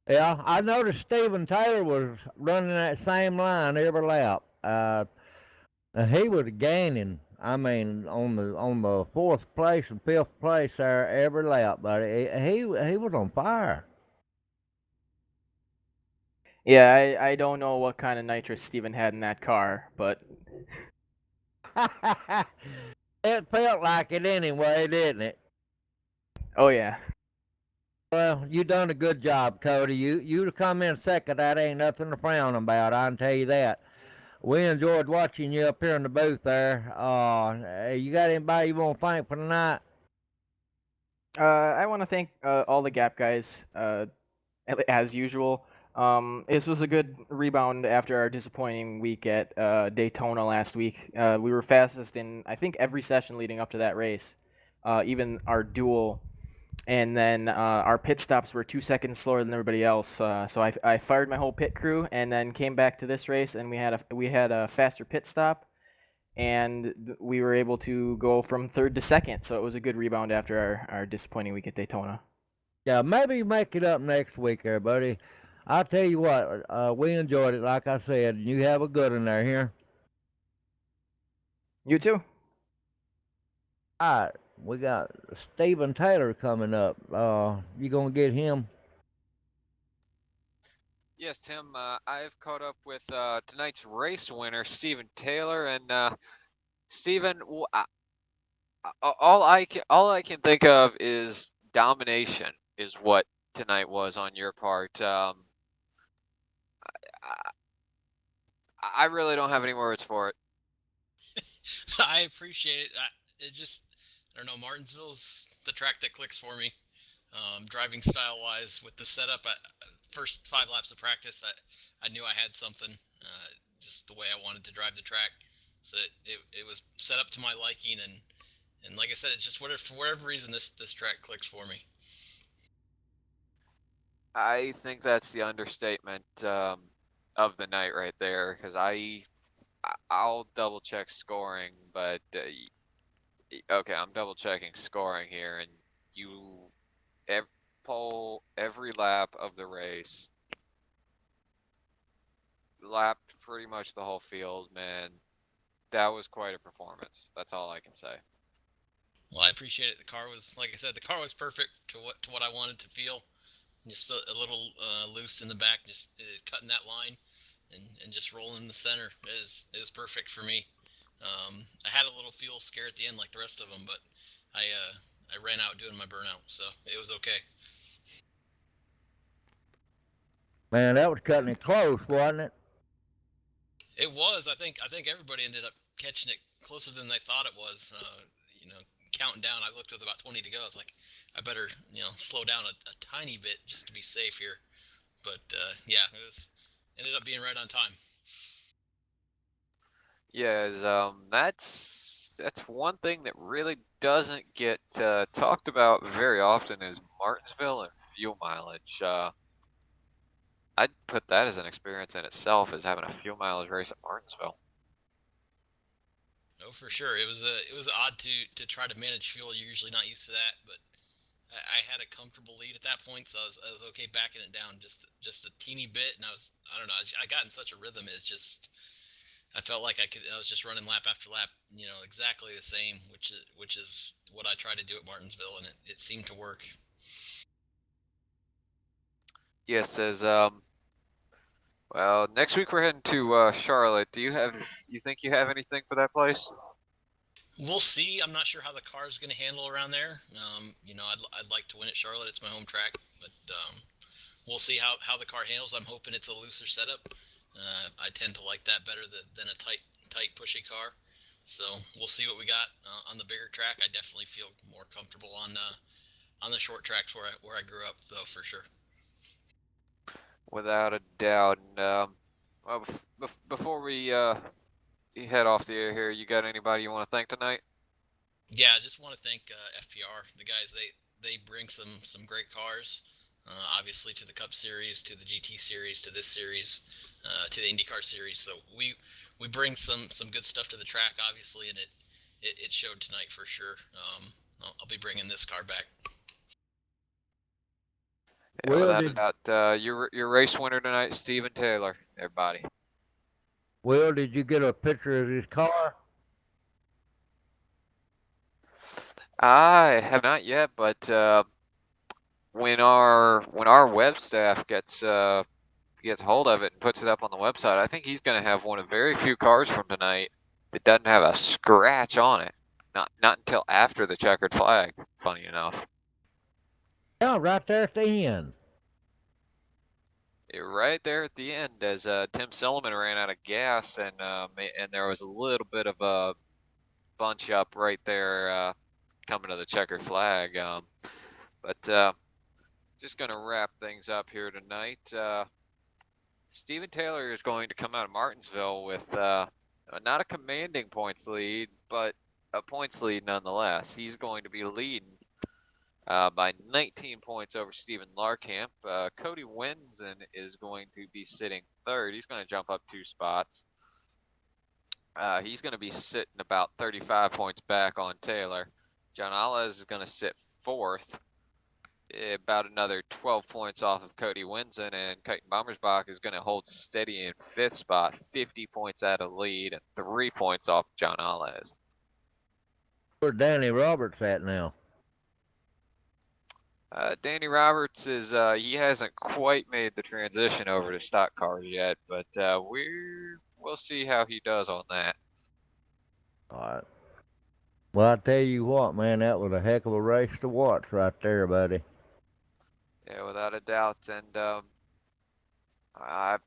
Yeah, I noticed Steven Taylor was running that same line every lap. He was gaining. I mean, on the fourth place and fifth place there every lap, but he was on fire. Yeah, I don't know what kind of nitrous Steven had in that car, but It felt like it anyway, didn't it? oh yeah. Well, you done a good job, Cody. You to come in second, that ain't nothing to frown about. I can tell you that. We enjoyed watching you up here in the booth there. You got anybody you want to thank for tonight? I want to thank all the Gap guys, as usual. This was a good rebound after our disappointing week at Daytona last week. We were fastest in, I think, every session leading up to that race. Even our dual and then our pit stops were 2 seconds slower than everybody else. So I fired my whole pit crew, and then came back to this race, and we had a faster pit stop, and we were able to go from third to second. So it was a good rebound after our disappointing week at Daytona. Yeah, maybe make it up next week, there, buddy. I'll tell you what, we enjoyed it, like I said. You have a good one there here. You too. All right, we got Steven Taylor coming up. You gonna get him? Yes, Tim, I've caught up with tonight's race winner, Steven Taylor, and Steven, all I can think of is domination is what tonight was on your part. I, I really don't have any words for it. I appreciate it. I don't know, Martinsville's the track that clicks for me. Driving style wise, with the setup, first 5 laps of practice, I knew I had something, just the way I wanted to drive the track. So it was set up to my liking, and like I said, it's just for whatever reason, this track clicks for me. I think that's the understatement of the night right there, because I'll double check scoring, but okay, I'm double checking scoring here, and you poll every lap of the race, lapped pretty much the whole field, man. That was quite a performance. That's all I can say. Well, I appreciate it. The car was, like I said, the car was perfect to what I wanted to feel. Just a little loose in the back, just cutting that line, and just rolling in the center is perfect for me. I had a little fuel scare at the end, like the rest of them, but I ran out doing my burnout, so it was okay. Man, that was cutting it close, wasn't it? It was. I think everybody ended up catching it closer than they thought it was. Counting down, I looked with about 20 to go. I was like, I better slow down a tiny bit just to be safe here. But yeah, it ended up being right on time. Yeah, that's one thing that really doesn't get talked about very often is Martinsville and fuel mileage. I'd put that as an experience in itself, as having a fuel mileage race at Martinsville. Oh, for sure. It was odd to try to manage fuel. You're usually not used to that, but I had a comfortable lead at that point, so I was okay backing it down just a teeny bit, and I don't know, I got in such a rhythm. I felt like I was just running lap after lap, exactly the same, which is what I try to do at Martinsville, and it seemed to work. Yes, well, next week we're heading to Charlotte. You think you have anything for that place? We'll see. I'm not sure how the car is going to handle around there. I'd like to win at Charlotte. It's my home track, but we'll see how the car handles. I'm hoping it's a looser setup. I tend to like that better than a tight pushy car. So we'll see what we got on the bigger track. I definitely feel more comfortable on the short tracks where I grew up, though, for sure. Without a doubt. And well, before we head off the air here, you got anybody you want to thank tonight? Yeah, I just want to thank FPR. The guys, they bring some great cars. Obviously, to the Cup Series, to the GT Series, to this series, to the IndyCar Series. So we bring some good stuff to the track, obviously, and it showed tonight for sure. I'll be bringing this car back. Yeah, without a doubt. Your race winner tonight, Steven Taylor. Everybody. Will, did you get a picture of his car? I have not yet, but when our web staff gets hold of it and puts it up on the website, I think he's going to have one of very few cars from tonight that doesn't have a scratch on it. Not until after the checkered flag. Funny enough. Yeah, right there at the end. Right there at the end, as Tim Sullivan ran out of gas, and there was a little bit of a bunch up right there coming to the checkered flag. But just going to wrap things up here tonight. Steven Taylor is going to come out of Martinsville with not a commanding points lead, but a points lead nonetheless. He's going to be leading by 19 points over Steven Larkamp. Cody Winsen is going to be sitting third. He's going to jump up 2 spots. He's going to be sitting about 35 points back on Taylor. John Alez is going to sit fourth, about another 12 points off of Cody Winsen, and Keaton Bommersbach is going to hold steady in 5th spot, 50 points out of lead, and 3 points off of John Alez. Where's Danny Roberts at now? Danny Roberts is he hasn't quite made the transition over to stock cars yet, but we'll see how he does on that. All right. Well, I tell you what, man, that was a heck of a race to watch right there, buddy. Yeah, without a doubt. And I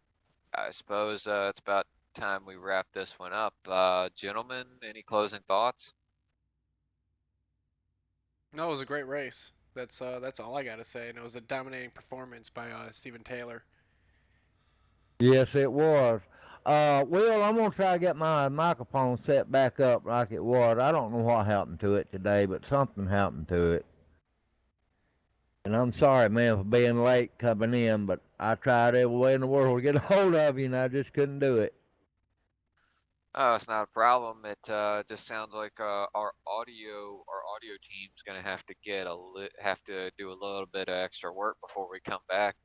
suppose it's about time we wrap this one up. Gentlemen, any closing thoughts? No, it was a great race. That's all I gotta say. And it was a dominating performance by Steven Taylor. Yes, it was. Will, I'm gonna try to get my microphone set back up like it was. I don't know what happened to it today, but something happened to it. And I'm sorry, man, for being late coming in, but I tried every way in the world to get a hold of you, and I just couldn't do it. Oh, it's not a problem. It just sounds like our audio team's gonna have to have to do a little bit of extra work before we come back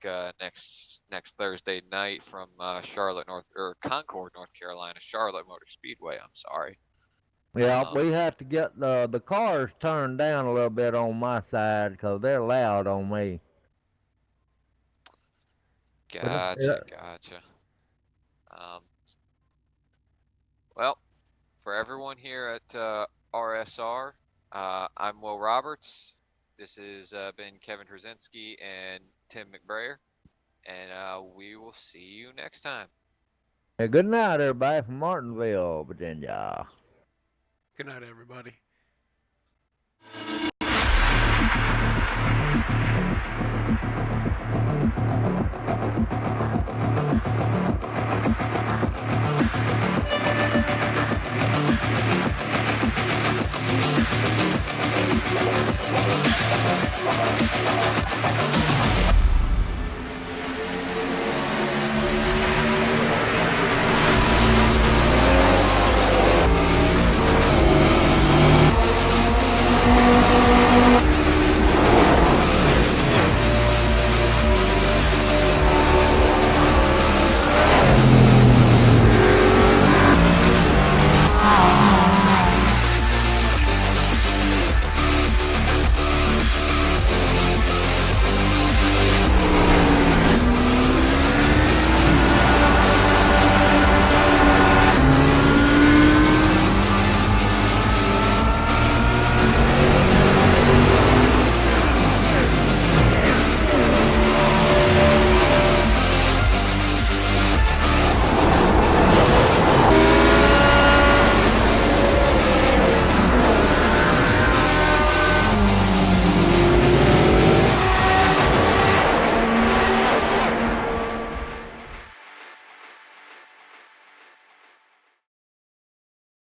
next Thursday night from Concord, North Carolina, Charlotte Motor Speedway. I'm sorry. Yeah, we have to get the cars turned down a little bit on my side because they're loud on me. Gotcha. Well, for everyone here at RSR, I'm Will Roberts. This has been Kevin Trzynski and Tim McBrayer, and we will see you next time. Hey, good night, everybody from Martinsville, Virginia. Good night, everybody.